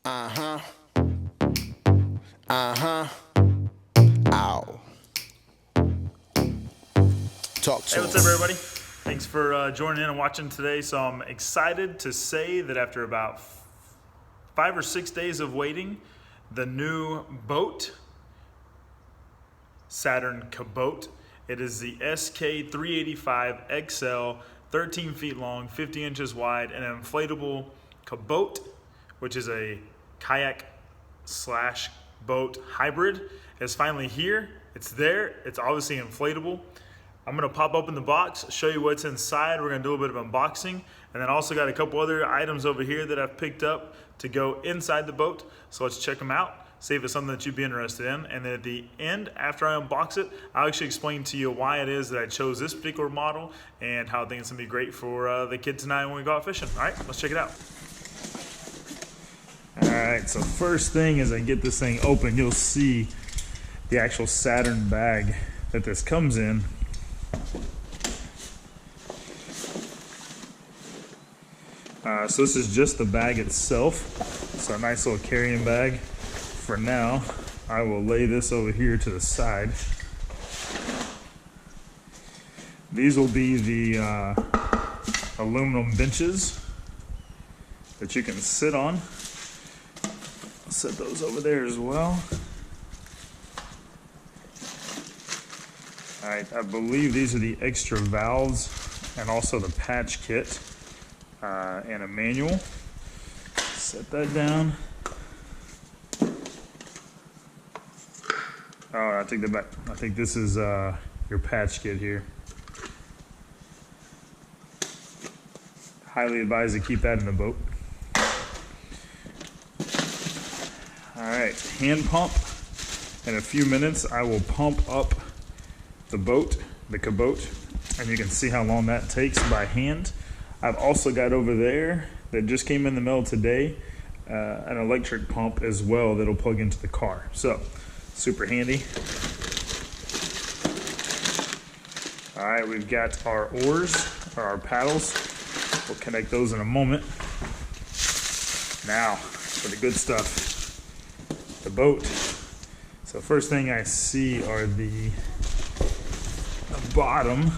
Uh-huh. Uh-huh. Ow. Talk to Hey, what's up, everybody? Thanks for joining in and watching today. So I'm excited to say that after about 5 or 6 days of waiting, the new boat, Saturn Kaboat, it is the SK385XL, 13 feet long, 50 inches wide, an inflatable Kaboat, which is a kayak slash boat hybrid, is finally here. It's there. It's obviously inflatable. I'm gonna pop open the box, show you what's inside. We're gonna do a bit of unboxing, and then also got a couple other items over here that I've picked up to go inside the boat. So let's check them out, see if it's something that you'd be interested in. And then at the end, after I unbox it, I'll actually explain to you why it is that I chose this particular model and how I think it's gonna be great for the kids tonight when we go out fishing. All right, let's check it out. All right, so first thing as I get this thing open, you'll see the actual Saturn bag that this comes in. So this is just the bag itself. So a nice little carrying bag. For now, I will lay this over here to the side. These will be the aluminum benches that you can sit on. I'll set those over there as well. All right, I believe these are the extra valves and also the patch kit and a manual. Set that down. Oh, I take that back. I think this is your patch kit here. Highly advised to keep that in the boat. All right, hand pump. In a few minutes, I will pump up the boat, the Kaboat, and you can see how long that takes by hand. I've also got over there that just came in the mail today, an electric pump as well that'll plug into the car. So, super handy. All right, we've got our oars, or our paddles. We'll connect those in a moment. Now, for the good stuff, the boat. So first thing I see are the bottom.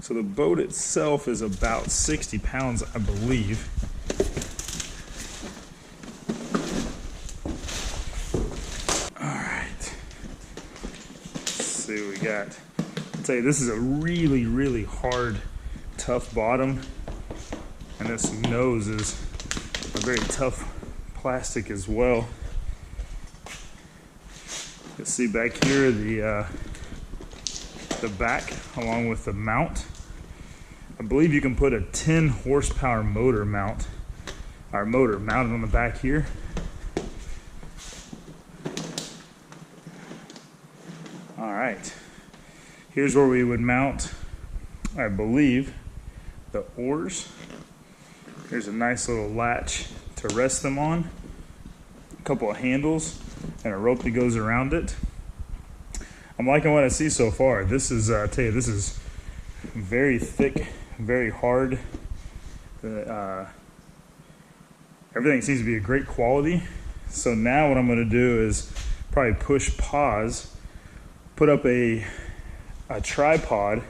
So the boat itself is about 60 pounds, I believe. All right. Let's see what we got. I'll tell you, this is a really, really hard, tough bottom. And this nose is a very tough plastic as well. You can see back here the back along with the mount. I believe you can put a 10 horsepower motor mount, our motor mounted on the back here. All right, here's where we would mount, I believe, the oars. Here's a nice little latch to rest them on, a couple of handles, and a rope that goes around it. I'm liking what I see so far. This is, I tell you, this is very thick, very hard. Everything seems to be a great quality. So now what I'm going to do is probably push pause, put up a tripod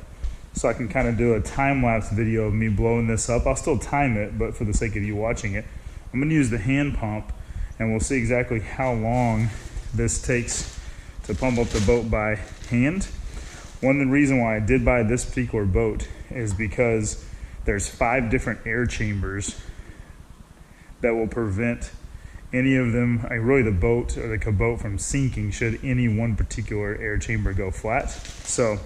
so I can kind of do a time-lapse video of me blowing this up. I'll still time it, but for the sake of you watching it, I'm going to use the hand pump, and we'll see exactly how long this takes to pump up the boat by hand. One of the reasons why I did buy this particular boat is because there's 5 different air chambers that will prevent any of them, really the boat or the Kaboat, from sinking should any one particular air chamber go flat. So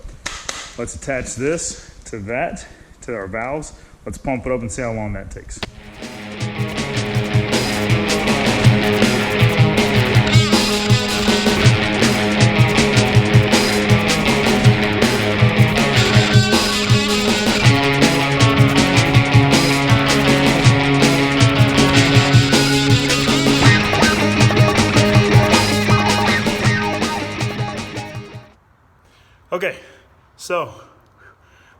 let's attach this to that, to our valves. Let's pump it up and see how long that takes. Okay, so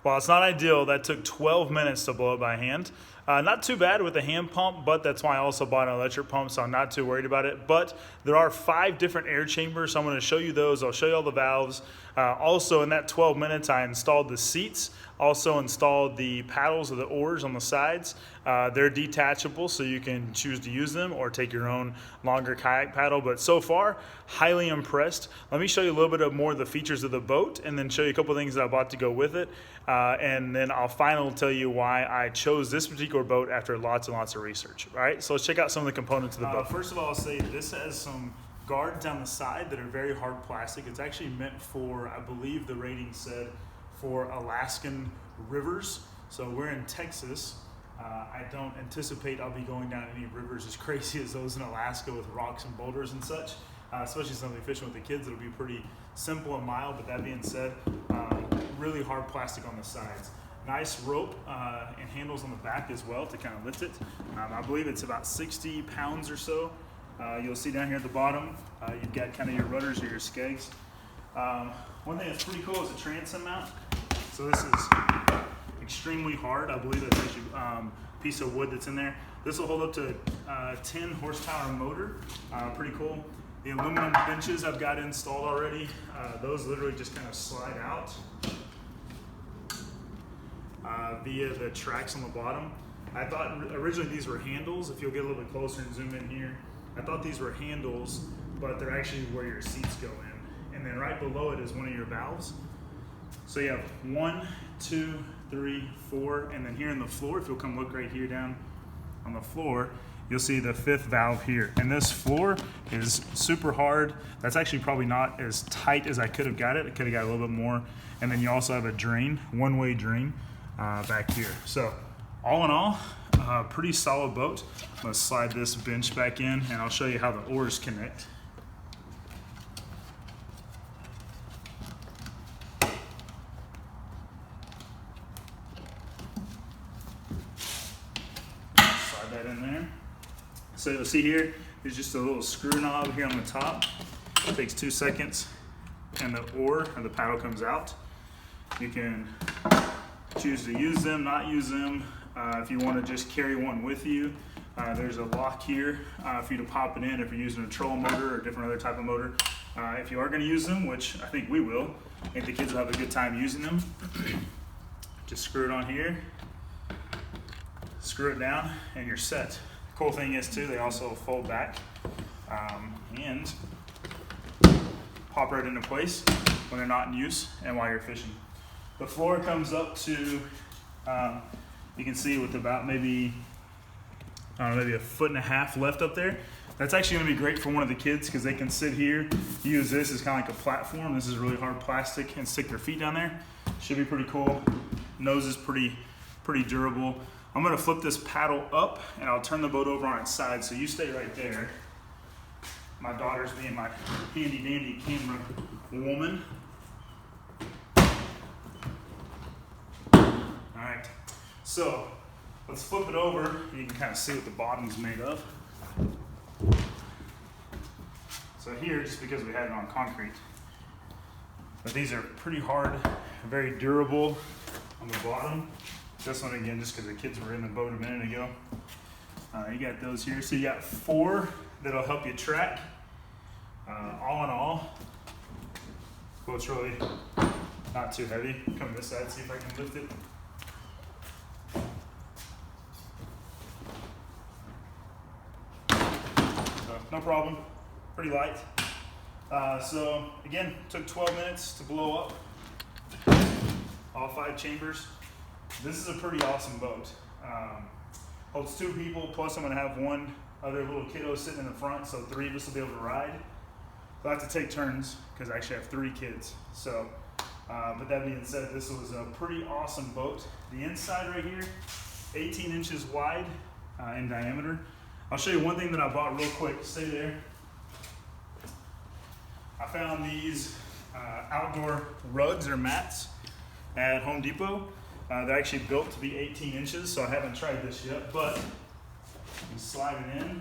While it's not ideal, that took 12 minutes to blow it by hand. Not too bad with a hand pump, but that's why I also bought an electric pump, so I'm not too worried about it. But there are 5 different air chambers, so I'm going to show you those. I'll show you all the valves. Also, in that 12 minutes, I installed the seats, also installed the paddles or the oars on the sides. They're detachable, so you can choose to use them or take your own longer kayak paddle. But so far, highly impressed. Let me show you a little bit of more of the features of the boat and then show you a couple things that I bought to go with it. And then I'll finally tell you why I chose this particular boat after lots and lots of research. All right, so let's check out some of the components of the boat. First of all, I'll say this has some guards down the side that are very hard plastic. It's actually meant for, I believe the rating said, for Alaskan rivers. So we're in Texas. I don't anticipate I'll be going down any rivers as crazy as those in Alaska with rocks and boulders and such. Especially since I'll be fishing with the kids, it'll be pretty simple and mild. But that being said, really hard plastic on the sides. Nice rope and handles on the back as well to kind of lift it. I believe it's about 60 pounds or so. You'll see down here at the bottom, you've got kind of your rudders or your skegs. One thing that's pretty cool is the transom mount. So this is extremely hard. I believe that's actually a piece of wood that's in there. This will hold up to 10 horsepower motor. Pretty cool. The aluminum benches I've got installed already. Those literally just kind of slide out via the tracks on the bottom. I thought originally these were handles. If you'll get a little bit closer and zoom in here, I thought these were handles, but they're actually where your seats go in. And then right below it is one of your valves. So you have 1, 2, 3, 4, and then here in the floor, if you'll come look right here down on the floor, you'll see the 5th valve here. And this floor is super hard. That's actually probably not as tight as I could have got it. I could have got a little bit more. And then you also have a drain, one-way drain back here. So all in all, pretty solid boat. Let's slide this bench back in and I'll show you how the oars connect. Slide that in there. So you'll see here, there's just a little screw knob here on the top. It takes 2 seconds and the oar or the paddle comes out. You can choose to use them, not use them. If you want to just carry one with you, there's a lock here for you to pop it in if you're using a trolling motor or a different other type of motor. If you are going to use them, which I think we will, I think the kids will have a good time using them. Just screw it on here, screw it down, and you're set. Cool thing is too, they also fold back and pop right into place when they're not in use and while you're fishing. The floor comes up to, you can see with about maybe a 1.5 foot left up there. That's actually going to be great for one of the kids because they can sit here, use this as kind of like a platform. This is really hard plastic and stick their feet down there. Should be pretty cool. Nose is pretty durable. I'm going to flip this paddle up and I'll turn the boat over on its side, so you stay right there. My daughter's being my handy dandy camera woman. Alright, so let's flip it over. You can kind of see what the bottom's made of. So here, just because we had it on concrete, but these are pretty hard, very durable on the bottom. This one again, just because the kids were in the boat a minute ago. You got those here. So you got 4 that'll help you track. All in all, boat's really not too heavy. Come this side, see if I can lift it. So, no problem, pretty light. So again, took 12 minutes to blow up all 5 chambers. This is a pretty awesome boat. Holds 2 people, plus I'm gonna have one other little kiddo sitting in the front, so 3 of us will be able to ride. I'll have to take turns, because I actually have 3 kids. So, but that being said, this was a pretty awesome boat. The inside right here, 18 inches wide in diameter. I'll show you one thing that I bought real quick. Stay there. I found these outdoor rugs or mats at Home Depot. They're actually built to be 18 inches, so I haven't tried this yet, but you slide it in.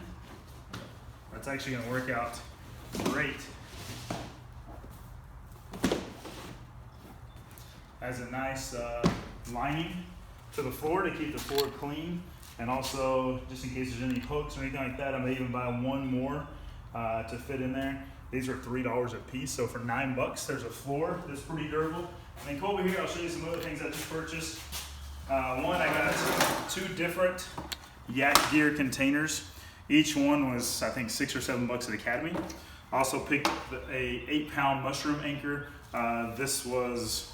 That's actually going to work out great. Has a nice lining to the floor to keep the floor clean. And also, just in case there's any hooks or anything like that, I may even buy one more to fit in there. These are $3 a piece, so for $9, there's a floor that's pretty durable. And then come over here, I'll show you some other things I just purchased. One, I got 2 different yak gear containers. Each one was, I think, $6 or $7 at Academy. I also picked a 8-pound mushroom anchor. This was,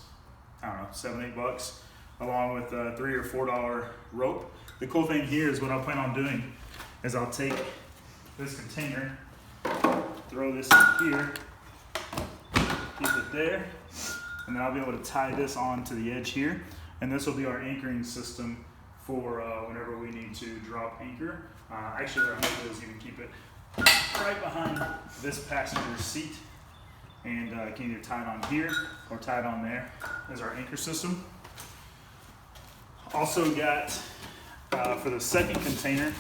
I don't know, $7, $8, along with a $3 or $4 rope. The cool thing here is what I plan on doing is I'll take this container, throw this in here, keep it there, and then I'll be able to tie this onto the edge here. And this will be our anchoring system for whenever we need to drop anchor. Actually, what I'm going to do is even keep it right behind this passenger seat, and can either tie it on here or tie it on there as our anchor system. Also got, for the second container,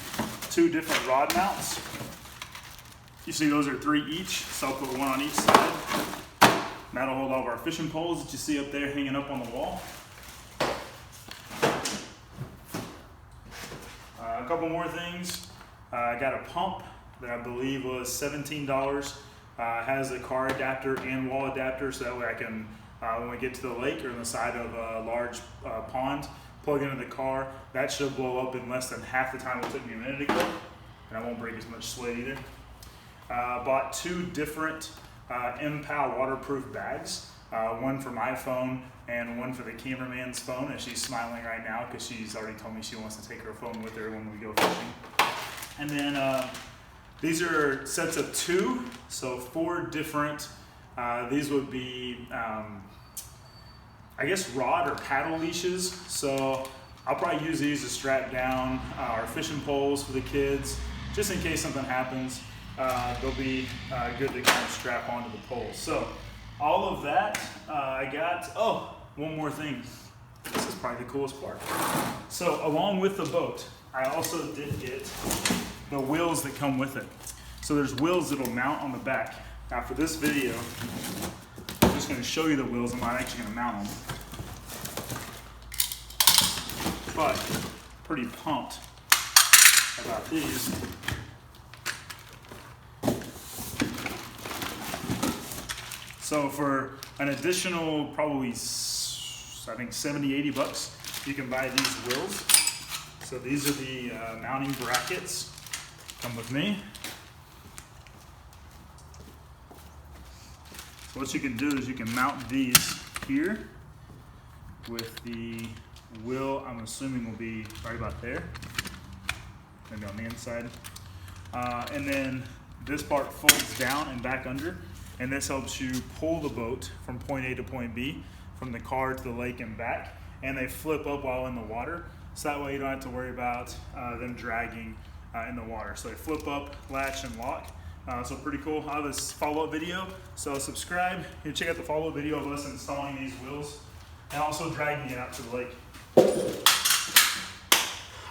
2 different rod mounts. You see those are 3 each, so I'll put one on each side. That'll hold all of our fishing poles that you see up there hanging up on the wall. A couple more things. I got a pump that I believe was $17. Has a car adapter and wall adapter, so that way I can, when we get to the lake or on the side of a large pond, plug into the car. That should blow up in less than half the time it took me a minute ago, and I won't break as much slate either. Bought 2 different MPAL waterproof bags, one for my phone and one for the cameraman's phone, and she's smiling right now because she's already told me she wants to take her phone with her when we go fishing. And then these are sets of 2, so 4 different, these would be, I guess, rod or paddle leashes. So I'll probably use these to strap down our fishing poles for the kids, just in case something happens. They'll be good to kind of strap onto the poles. So all of that I got. Oh, one more thing. This is probably the coolest part. So along with the boat, I also did get the wheels that come with it. So there's wheels that'll mount on the back. Now for this video, I'm just going to show you the wheels. I'm not actually going to mount them. But pretty pumped about these. So for an additional probably, I think, $70, $80, you can buy these wheels. So these are the mounting brackets. Come with me. So what you can do is you can mount these here with the wheel, I'm assuming will be right about there, maybe on the inside. And then this part folds down and back under, and this helps you pull the boat from point A to point B, from the car to the lake and back, and they flip up while in the water, so that way you don't have to worry about them dragging in the water. So they flip up, latch, and lock. So pretty cool. I'll have this follow-up video, so subscribe. You check out the follow-up video of us installing these wheels and also dragging it out to the lake.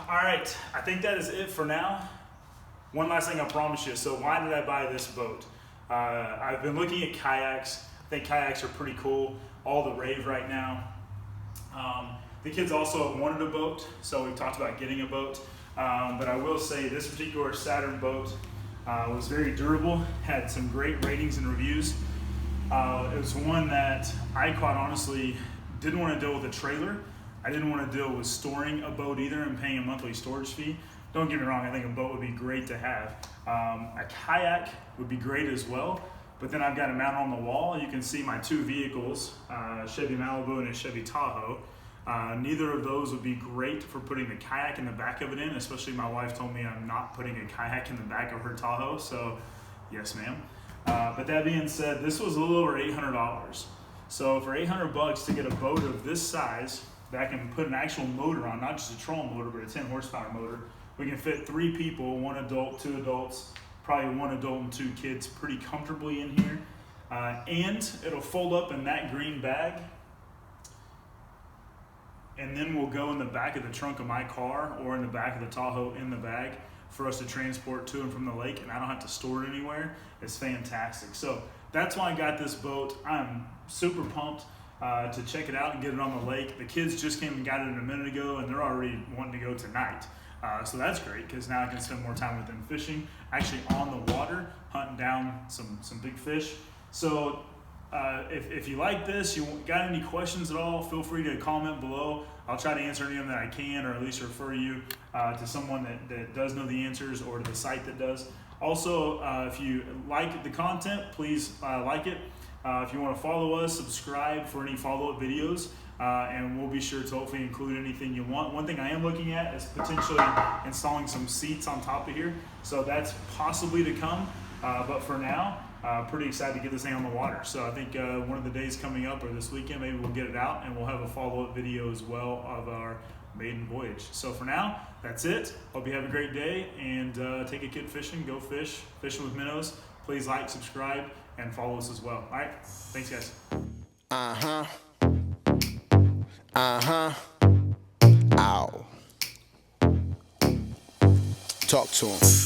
All right, I think that is it for now. One last thing I promise you. So why did I buy this boat? I've been looking at kayaks. I think kayaks are pretty cool, all the rave right now. The kids also have wanted a boat, so we've talked about getting a boat. But I will say this particular Saturn boat was very durable, had some great ratings and reviews. It was one that I quite honestly didn't want to deal with a trailer. I didn't want to deal with storing a boat either and paying a monthly storage fee. Don't get me wrong, I think a boat would be great to have. A kayak would be great as well, but then I've got a mount on the wall. You can see my 2 vehicles, Chevy Malibu and a Chevy Tahoe. Neither of those would be great for putting the kayak in the back of it in, especially my wife told me I'm not putting a kayak in the back of her Tahoe, so yes ma'am. But that being said, this was a little over $800. So for $800 to get a boat of this size that I can put an actual motor on, not just a trolling motor, but a 10 horsepower motor, we can fit 3 people, 1 adult, 2 adults, probably 1 adult and 2 kids pretty comfortably in here. And it'll fold up in that green bag, and then we'll go in the back of the trunk of my car or in the back of the Tahoe in the bag for us to transport to and from the lake, and I don't have to store it anywhere. It's fantastic. So that's why I got this boat. I'm super pumped. to check it out and get it on the lake. The kids just came and got it a minute ago, and they're already wanting to go tonight. So that's great because now I can spend more time with them fishing, actually on the water, hunting down some big fish. So if you like this, you got any questions at all, feel free to comment below. I'll try to answer any of them that I can, or at least refer you to someone that does know the answers, or to the site that does. Also, if you like the content, please like it. If you want to follow us, subscribe for any follow-up videos, and we'll be sure to hopefully include anything you want. One thing I am looking at is potentially installing some seats on top of here, so that's possibly to come, but for now, pretty excited to get this thing on the water. So I think one of the days coming up, or this weekend, maybe we'll get it out, and we'll have a follow-up video as well of our maiden voyage. So for now, that's it. Hope you have a great day, and take a kid fishing, go fishing with minnows. Please like, subscribe, and follow us as well. All right, thanks guys. Ow. Talk to him.